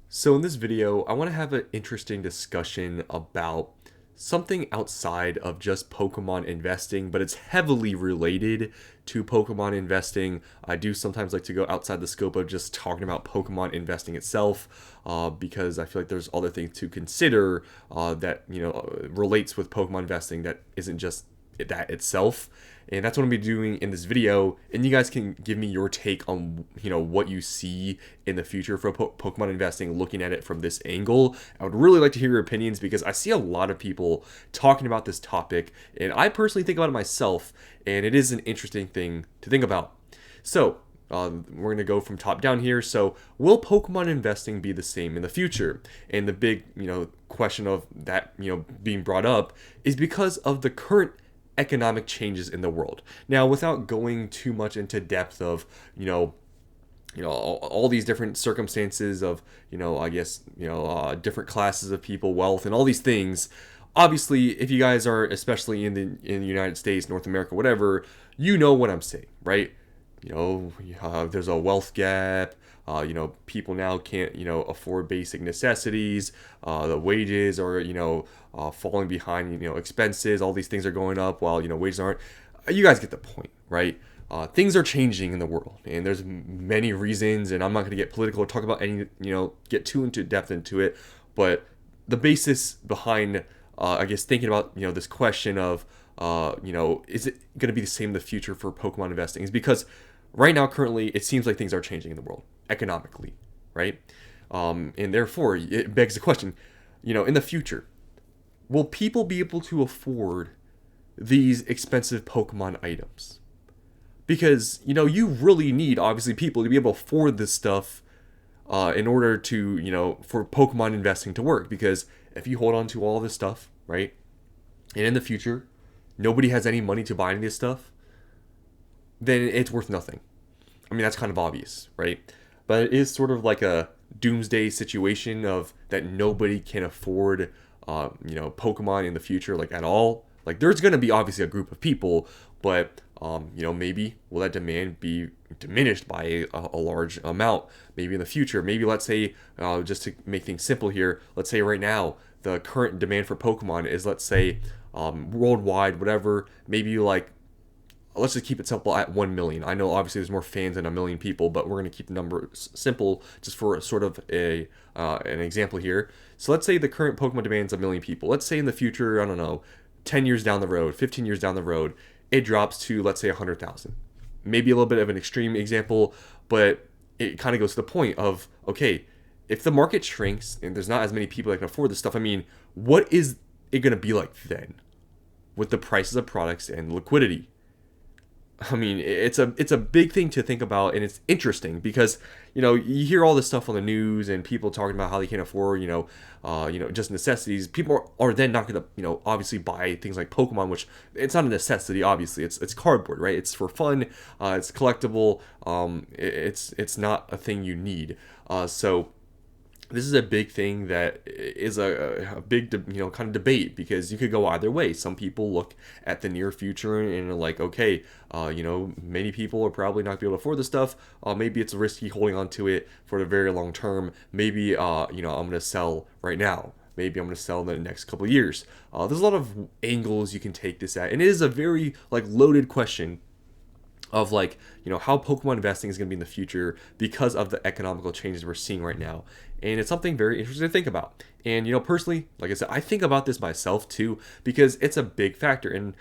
So in this video, I want to have an interesting discussion about something outside of just Pokemon investing, but it's heavily related to Pokemon investing. I do sometimes like to go outside the scope of just talking about Pokemon investing itself, because I feel like there's other things to consider that relates with Pokemon investing that isn't just that itself. And that's what I'm gonna be doing in this video, and you guys can give me your take on what you see in the future for Pokemon investing, looking at it from this angle. I would really like to hear your opinions because I see a lot of people talking about this topic, and I personally think about it myself, and it is an interesting thing to think about. So we're going to go from top down here. So, will Pokemon investing be the same in the future? And the big, question of that, being brought up is because of the current economic changes in the world. Now, without going too much into depth of, all these different circumstances of, different classes of people, wealth, and all these things. Obviously, if you guys are, especially in the United States, North America, whatever, you know what I'm saying, right? There's a wealth gap. People now can't, afford basic necessities. The wages are, falling behind, expenses. All these things are going up while, wages aren't. You guys get the point, right? Things are changing in the world, and there's many reasons, and I'm not going to get political or talk about any, get too into depth into it. But the basis behind, I guess, thinking about, this question of, is it going to be the same in the future for Pokemon investing is because right now, currently, it seems like things are changing in the world economically, right? And therefore, it begs the question, in the future, will people be able to afford these expensive Pokemon items? Because, you really need, obviously, people to be able to afford this stuff in order to, for Pokemon investing to work. Because if you hold on to all this stuff, right, and in the future, nobody has any money to buy any of this stuff, then it's worth nothing. I mean, that's kind of obvious, right? But it is sort of like a doomsday situation of that nobody can afford, Pokemon in the future, like at all. Like, there's going to be obviously a group of people, but, maybe will that demand be diminished by a large amount? Maybe in the future. Maybe let's say, just to make things simple here, let's say right now, the current demand for Pokemon is, let's say, worldwide, whatever, maybe like let's just keep it simple at 1 million. I know obviously there's more fans than a million people, but we're going to keep the number simple just for sort of an example here. So let's say the current Pokemon demands a million people. Let's say in the future, I don't know, 10 years down the road, 15 years down the road, it drops to, let's say, 100,000. Maybe a little bit of an extreme example, but it kind of goes to the point of, okay, if the market shrinks and there's not as many people that can afford this stuff, I mean, what is it going to be like then with the prices of products and liquidity? I mean, it's a big thing to think about, and it's interesting because you hear all this stuff on the news and people talking about how they can't afford just necessities. People are then not going to obviously buy things like Pokemon, which it's not a necessity. Obviously, it's cardboard, right? It's for fun. It's collectible. It's not a thing you need. So this is a big thing that is a big kind of debate because you could go either way. Some people look at the near future and are like, okay, many people are probably not going to be able to afford this stuff. Maybe it's risky holding on to it for the very long term. Maybe I'm going to sell right now. Maybe I'm going to sell in the next couple of years. There's a lot of angles you can take this at, and it is a very loaded question of how Pokemon investing is going to be in the future because of the economical changes we're seeing right now. And it's something very interesting to think about. And personally, like I said, I think about this myself too because it's a big factor. And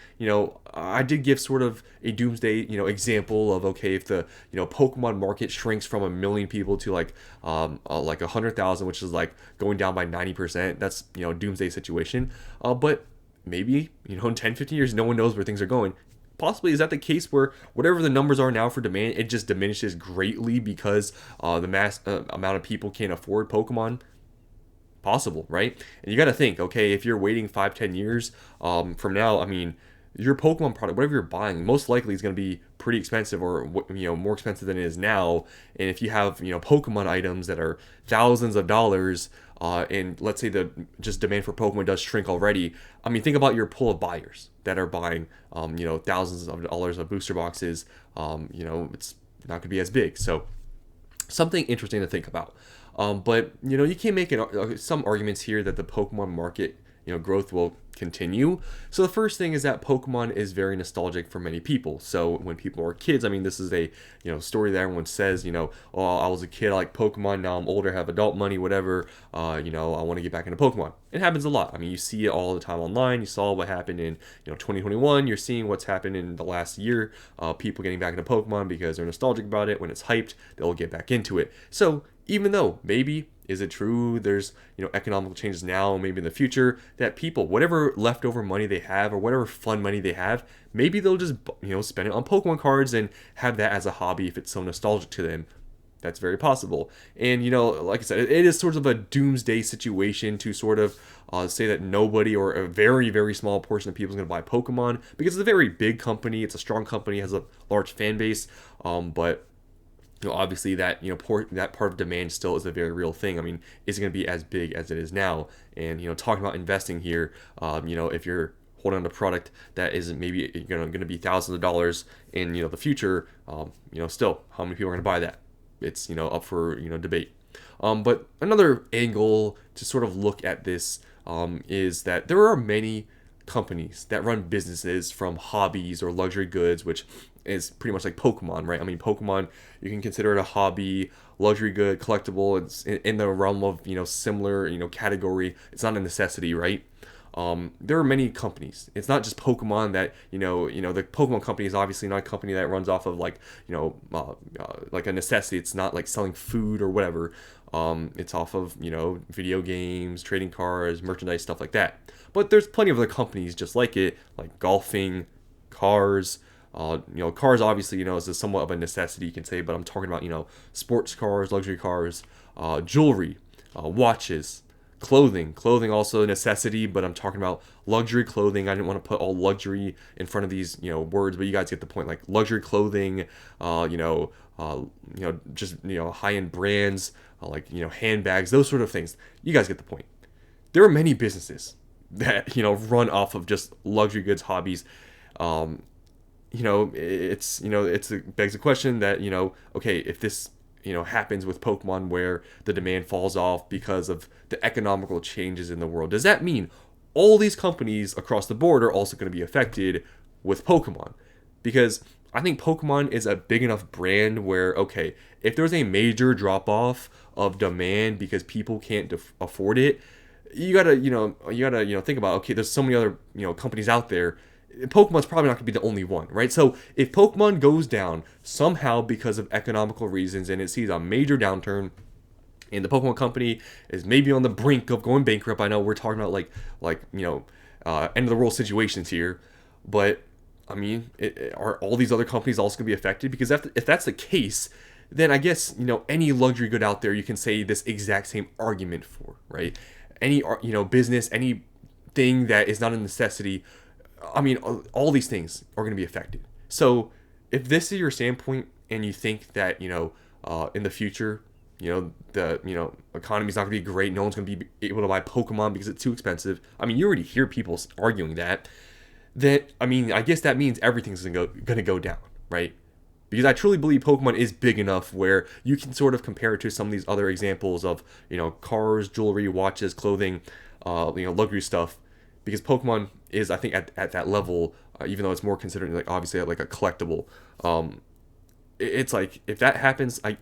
I did give sort of a doomsday example of, okay, if the Pokemon market shrinks from a million people to like 100,000, which is like going down by 90%, that's doomsday situation. But maybe in 10, 15 years, no one knows where things are going. Possibly is that the case where whatever the numbers are now for demand, it just diminishes greatly because the mass amount of people can't afford Pokemon? Possible, right? And you got to think, okay, if you're waiting 5, 10 years from now, I mean, your Pokemon product, whatever you're buying, most likely is going to be pretty expensive or more expensive than it is now. And if you have Pokemon items that are thousands of dollars, and let's say the just demand for Pokemon does shrink already, I mean, think about your pool of buyers that are buying thousands of dollars of booster boxes. It's not going to be as big. So something interesting to think about. But you can make some arguments here that the Pokemon market growth will continue. So the first thing is that Pokemon is very nostalgic for many people. So when people are kids, I mean, this is a story that everyone says, oh, I was a kid, I like Pokemon, now I'm older, have adult money, whatever, I want to get back into Pokemon. It happens a lot. I mean, you see it all the time online. You saw what happened in 2021. You're seeing what's happened in the last year. People getting back into Pokemon because they're nostalgic about it. When it's hyped, they'll get back into it. So even though maybe is it true there's economical changes now, maybe in the future, that people, whatever leftover money they have or whatever fun money they have, maybe they'll just spend it on Pokemon cards and have that as a hobby if it's so nostalgic to them. That's very possible. And like I said, it is sort of a doomsday situation to sort of say that nobody or a very, very small portion of people is going to buy Pokemon, because it's a very big company, it's a strong company, has a large fan base, but obviously that that part of demand still is a very real thing. I mean, is it going to be as big as it is now? And talking about investing here, if you're holding on to a product that isn't maybe going to be thousands of dollars in the future, still, how many people are going to buy that? It's up for debate. But another angle to sort of look at this is that there are many companies that run businesses from hobbies or luxury goods, which is pretty much like Pokemon, right? I mean, Pokemon, you can consider it a hobby, luxury good, collectible. It's in the realm of similar category. It's not a necessity, right? There are many companies. It's not just Pokemon that the Pokemon company is obviously not a company that runs off of like like a necessity. It's not like selling food or whatever. It's off of video games, trading cards, merchandise, stuff like that. But there's plenty of other companies just like it, like golfing, cars. Cars obviously is somewhat of a necessity, you can say, but I'm talking about sports cars, luxury cars, jewelry, watches, clothing also a necessity, but I'm talking about luxury clothing. I didn't want to put all luxury in front of these words, but you guys get the point. Like luxury clothing, just high-end brands, like handbags, those sort of things. You guys get the point. There are many businesses that run off of just luxury goods hobbies. It begs the question that okay, if this happens with Pokemon, where the demand falls off because of the economical changes in the world, does that mean all these companies across the board are also going to be affected with Pokemon? Because I think Pokemon is a big enough brand where, okay, if there's a major drop off of demand because people can't afford it, you gotta think about, okay, there's so many other companies out there. Pokemon's probably not going to be the only one, right? So if Pokemon goes down somehow because of economical reasons and it sees a major downturn, and the Pokemon company is maybe on the brink of going bankrupt, I know we're talking about end of the world situations here, but I mean, are all these other companies also going to be affected? Because if that's the case, then I guess any luxury good out there you can say this exact same argument for, right? Any business, anything that is not a necessity. I mean, all these things are going to be affected. So if this is your standpoint and you think that, in the future, the economy's not going to be great, no one's going to be able to buy Pokemon because it's too expensive. I mean, you already hear people arguing that. I guess that means everything's going to go down, right? Because I truly believe Pokemon is big enough where you can sort of compare it to some of these other examples of, cars, jewelry, watches, clothing, luxury stuff. Because Pokemon is, I think, at that level, even though it's more considered like obviously like a collectible. It's like if that happens, I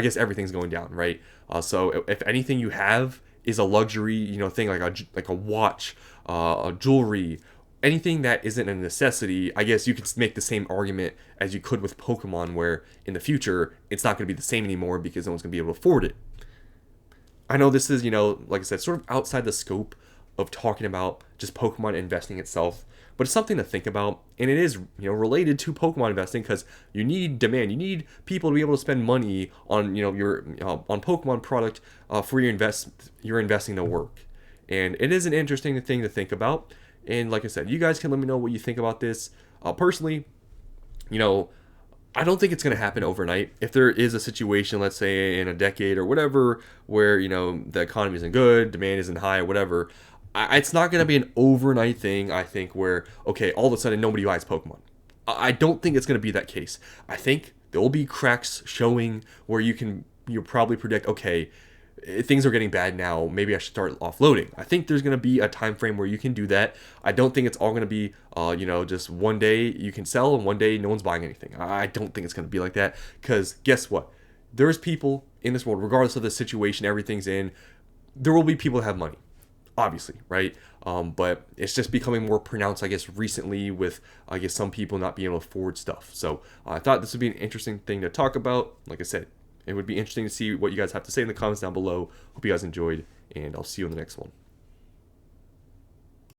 guess everything's going down, right? So if anything you have is a luxury, thing like a watch, a jewelry, anything that isn't a necessity, I guess you could make the same argument as you could with Pokemon, where in the future it's not going to be the same anymore because no one's going to be able to afford it. I know this is, like I said, sort of outside the scope of talking about just Pokemon investing itself, but it's something to think about, and it is related to Pokemon investing because you need demand, you need people to be able to spend money on your on Pokemon product for your investing to work, and it is an interesting thing to think about. And like I said, you guys can let me know what you think about this. Personally, I don't think it's going to happen overnight. If there is a situation, let's say in a decade or whatever, where the economy isn't good, demand isn't high, or whatever. It's not going to be an overnight thing, I think, where, okay, all of a sudden nobody buys Pokemon. I don't think it's going to be that case. I think there will be cracks showing where you'll probably predict, okay, things are getting bad now. Maybe I should start offloading. I think there's going to be a time frame where you can do that. I don't think it's all going to be, just one day you can sell and one day no one's buying anything. I don't think it's going to be like that, because guess what? There's people in this world, regardless of the situation everything's in, there will be people that have money, obviously, right? But it's just becoming more pronounced, I guess, recently with, I guess, some people not being able to afford stuff. So I thought this would be an interesting thing to talk about. Like I said, it would be interesting to see what you guys have to say in the comments down below. Hope you guys enjoyed, and I'll see you in the next one.